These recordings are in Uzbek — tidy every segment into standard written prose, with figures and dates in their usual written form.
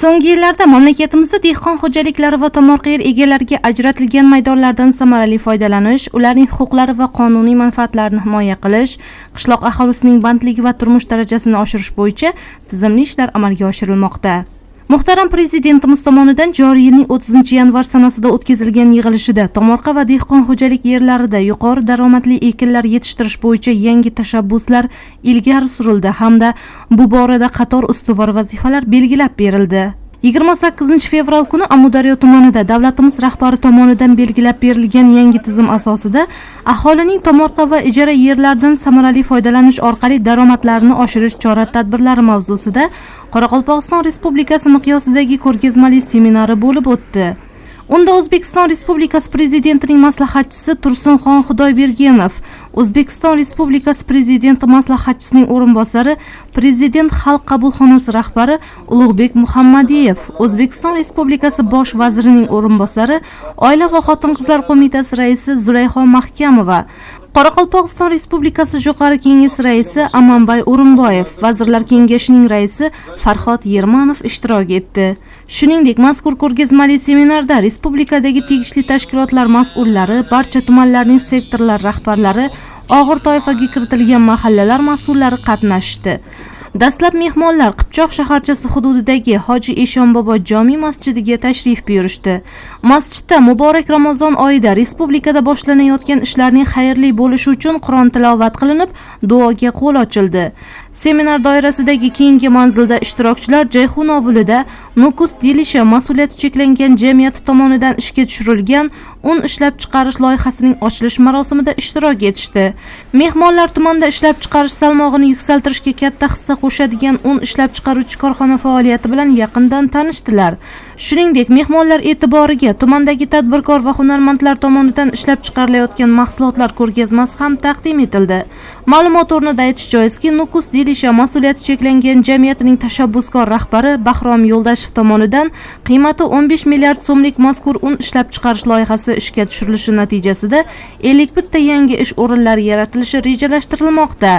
So'nggi yillarda mamlakatimizda dehqon xo'jaliklari va tomorqa yer egalariga ajratilgan maydonlardan samarali foydalanish, ularning huquqlari va qonuniy manfaatlarini himoya qilish, qishloq aholisining bandligi va turmush darajasini oshirish bo'yicha tizimli ishlar amalga oshirilmoqda. Muhtaram Prezidentimiz tomonidan joriy yilning 30-yanvar sanasida o'tkazilgan yig'ilishida tomorqa va dehqon xo'jalik yerlarida yuqori daromadli ekinlar yetishtirish bo'yicha yangi tashabbuslar ilgari surildi hamda bu borada qator ustuvor vazifalar belgilab berildi. 28 fevral kuni Amudaryo tumanida davlatimiz rahbari tomonidan belgilab berilgan yangi tizim asosida aholining tomorqa va ijara yerlaridan samarali foydalanish orqali daromadlarini oshirish chora-tadbirlari mavzusida Qoraqalpog'iston Respublikasi miqyosidagi ko'rgazmali seminari bo'lib o'tdi. Unda O'zbekiston Respublikasi Prezidentining maslahatchisi Tursunxon Xudoybergenov, O'zbekiston Respublikasi Prezidenti maslahatchisining o'rinbosari, Prezident xalq qabulxonasi rahbari Ulug'bek Muhammadiyev, O'zbekiston Respublikasi bosh vazirining o'rinbosari, Oila va xotin-qizlar qo'mitasi raisi Zulayxon Mahkamova, Qoraqalpog'iston Respublikasi Jo'qorg'i Kengashi raisi Amanbay O'rinboyev, Vazirlar Kengashining raisi Farhod Yermanov ishtirok etdi. Shuningdek, mazkur ko'rgazmali seminarda respublikadagi tegishli tashkilotlar mas'ullari, barcha tumanlarning sektorlar rahbarlari, og'ir toifaga kiritilgan mahallalar mas'ullari qatnashdi. Dastlab mehmonlar Qipchoq shaharchasi hududidagi Hoji Eshonbobo jome masjidiga tashrif buyurishdi. Masjidda muborak Ramazon oyida respublikada boshlanayotgan ishlarning xayrli bo'lishi uchun Qur'on tilovat qilinib, duoga qo'l ochildi. Seminar doirasidagi keyingi manzilda ishtirokchilar Jayxun ovulida Nukus Dilisha mas'uliyati cheklangan jamiyati tomonidan ishga tushirilgan un ishlab chiqarish loyihasining ochilish marosimida ishtirok etishdi. Mehmonlar tumanda ishlab chiqarish salmog'ini yuksaltirishga katta hissa qo'shadigan un ishlab chiqaruvchi korxona faoliyati bilan yaqindan tanishdilar. Shuningdek, mehmonlar e'tiboriga tumandagi tadbirkor va hunarmandlar tomonidan ishlab chiqarilayotgan mahsulotlar ko'rgazmasi ham taqdim etildi. Ma'lumot o'rnida aytish joizki, Nukus Dilisha mas'uliyati cheklangan jamiyatining tashabbuskor rahbari Bahrom Yo'ldashev tomonidan qiymati 15 milliard so'mlik mazkur un ishlab chiqarish loyihasi ishga tushirilishi natijasida 51 ta yangi ish o'rinlari yaratilishi rejalashtirilmoqda.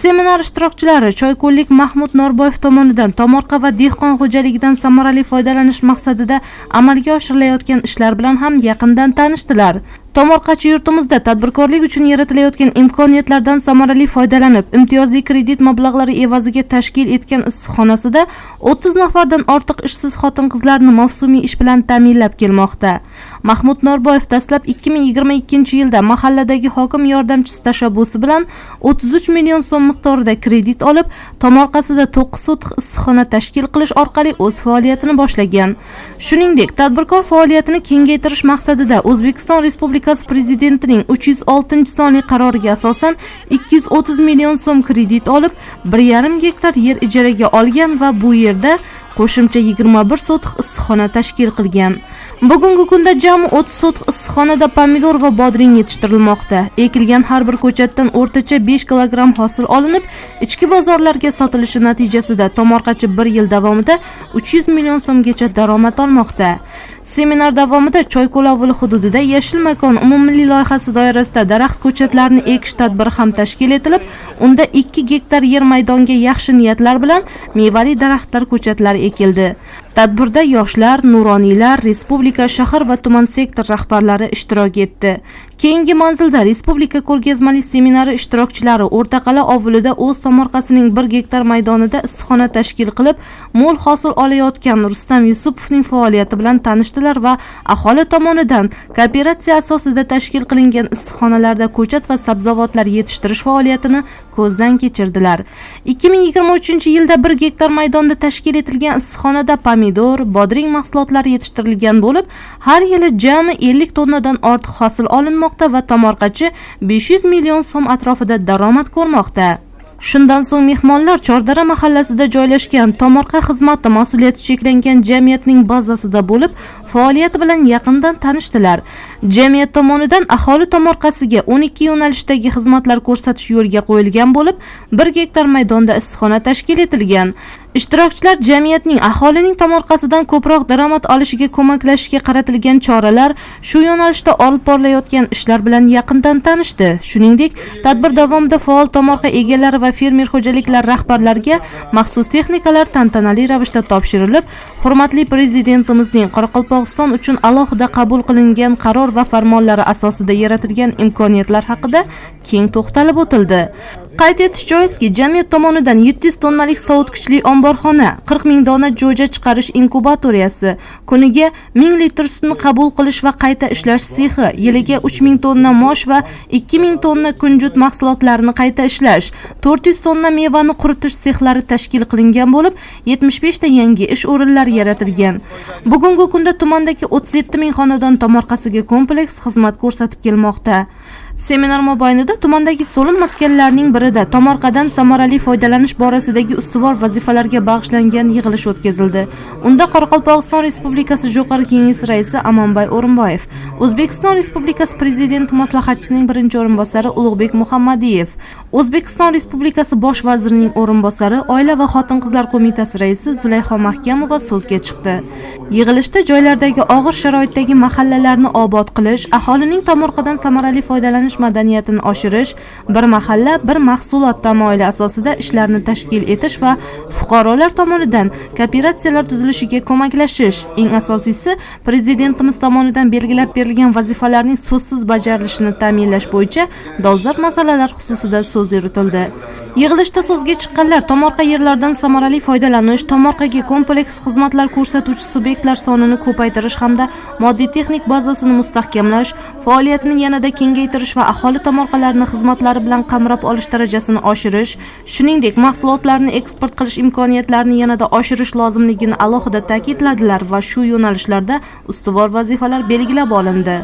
Seminar ishtirokchilari Choyko'llik Mahmud Norboyev tomonidan tomorqa va dehqon xo'jaligidan samarali foydalanish maqsadida amalga oshirilayotgan ishlar bilan ham yaqindan tanishdilar. Tomorqachi yurtimizda tadbirkorlik uchun yaratilayotgan imkoniyatlardan samarali foydalanib, imtiyozli kredit mablag'lari evaziga tashkil etgan issiqxonasida 30 nafardan ortiq ishsiz xotin-qizlarni mavsumiy ish bilan ta'minlab kelmoqda. Mahmud Norboyev dastlab 2022-yilda mahalladagi hokim yordamchisi tashabbusi bilan 33 million so'm miqdorida kredit olib, tomorqasida 9 sotix issiqxona tashkil qilish orqali o'z faoliyatini boshlagan. Shuningdek, tadbirkor faoliyatini kengaytirish maqsadida O'zbekiston Respublikasi Prezidentining 306-sonli qaroriga asosan 230 million so'm kredit olib, 1,5 gektar yer ijaraga olgan va bu yerda qo'shimcha 21 sotix issiqxona tashkil qilgan. Bugungi kunda jami 30 sotix issiqxonada pomidor va bodring yetishtirilmoqda. Ekilgan har bir ko'chatdan o'rtacha 5 kilogramm hosil olinib, ichki bozorlarga sotilishi natijasida tomorqachi 1 yil davomida 300 million so'mgacha daromad olmoqda. Seminar davomida Choyko'l ovuli hududida Yashil makon umummilliy loyihasi doirasida daraxt ko'chatlarini ekish tadbiri ham tashkil etilib, unda 2 gektar yer maydonga yaxshi niyatlar bilan mevali daraxtlar ko'chatlari ekildi. Tadbirda yoshlar, nuroniylar, respublika, shahar va tuman sektor rahbarlari ishtirok etdi. Keyingi manzilda respublika ko'rgazmali seminari ishtirokchilari O'rtaqala ovulida o'z tomorqasining 1 gektar maydonida issiqxona tashkil qilib, mo'l hosil olayotgan Rustam Yusupovning faoliyati bilan tanishdilar va aholi tomonidan kooperatsiya asosida tashkil qilingan issiqxonalarda ko'chat va sabzavotlar yetishtirish faoliyatini ko'zdan kechirdilar. 2023-yilda 1 gektar maydonda tashkil etilgan issiqxonada pomidor, bodring mahsulotlari yetishtirilgan bo'lib, har yili jami 50 tonnadan ortiq hosil olinmoqda va tomorqachi 500 million so'm atrofida daromad ko'rmoqda. Shundan so'ng mehmonlar Chordara mahallasida joylashgan tomorqa xizmati mas'uliyati cheklangan jamiyatning bazasida bo'lib, faoliyati bilan yaqindan tanishdilar. Jamiyat tomonidan aholi tomorqasiga 12 yo'nalishdagi xizmatlar ko'rsatish yo'lga qo'yilgan bo'lib, 1 gektar maydonda issiqxona tashkil etilgan. Ishtirokchilar jamiyatning aholining tomorqasidan ko'proq daromad olishiga ko'maklashishga qaratilgan choralar, shu yo'nalishda olib borilayotgan ishlar bilan yaqindan tanishdi. Shuningdek, tadbir davomida faol tomorqa egalari va fermer xo'jaliklari rahbarlariga maxsus texnikalar tantanali ravishda topshirilib, hurmatli prezidentimizning Qoraqalpog'iston uchun alohida qabul qilingan qaror va farmonlari asosida yaratilgan imkoniyatlar haqida keng to'xtalib o'tildi. Qayd etish joizki, jamiyat tomonidan 700 tonnalik sovutgichli omborxona, 40 ming dona jo'ja chiqarish inkubatoriyasi, kuniga 1000 litr sutni qabul qilish va qayta ishlash sexi, yiliga 3000 tonna mosh va 2000 tonna kunjut mahsulotlarini qayta ishlash, 400 tonna mevani quritish sexlari tashkil qilingan bo'lib, 75 ta yangi ish o'rinlari yaratilgan. Bugungi kunda tumandagi 37 ming xonadon tomorqasiga kompleks xizmat ko'rsatib kelmoqda. Seminar mobaynida tumandagi so'lim maskanlarning birida tomorqadan samarali foydalanish borasidagi ustuvor vazifalarga bag'ishlangan yig'ilish o'tkazildi. Unda Qoraqalpog'iston Respublikasi Jo'qorg'i Kengashi raisi Amonbay O'rinboyev, O'zbekiston Respublikasi Prezidenti maslahatchisining birinchi o'rinbosari Ulug'bek Muhammadiyev, O'zbekiston Respublikasi Bosh vazirining o'rinbosari, Oila va xotin-qizlar qo'mitasi raisi Zulayho Mahkamova so'zga chiqdi. Yig'ilishda joylardagi og'ir sharoitdagi mahallalarni obod qilish, aholining tomorqadan samarali foydalanish madaniyatini oshirish, bir mahalla, bir mahsulot tamoyili asosida ishlarni tashkil etish va fuqarolar tomonidan kooperatsiyalar tuzilishiga ko'maklashish, eng asosiysi prezidentimiz tomonidan belgilab berilgan vazifalarning so'zsiz bajarilishini ta'minlash bo'yicha dolzarb masalalar xususida so'z yuritildi. Yig'ilishda so'zga chiqqanlar tomorqa yerlaridan samarali foydalanish, tomorqaga kompleks xizmatlar ko'rsatuvchi subyektlar sonini ko'paytirish hamda moddiy texnik bazasini mustahkamlash, faoliyatini yanada kengaytirish va aholi tomorqalarini xizmatlari bilan qamrab olish darajasini oshirish, shuningdek mahsulotlarni eksport qilish imkoniyatlarini yanada oshirish lozimligini alohida ta'kidladilar va shu yo'nalishlarda ustuvor vazifalar belgilab olindi.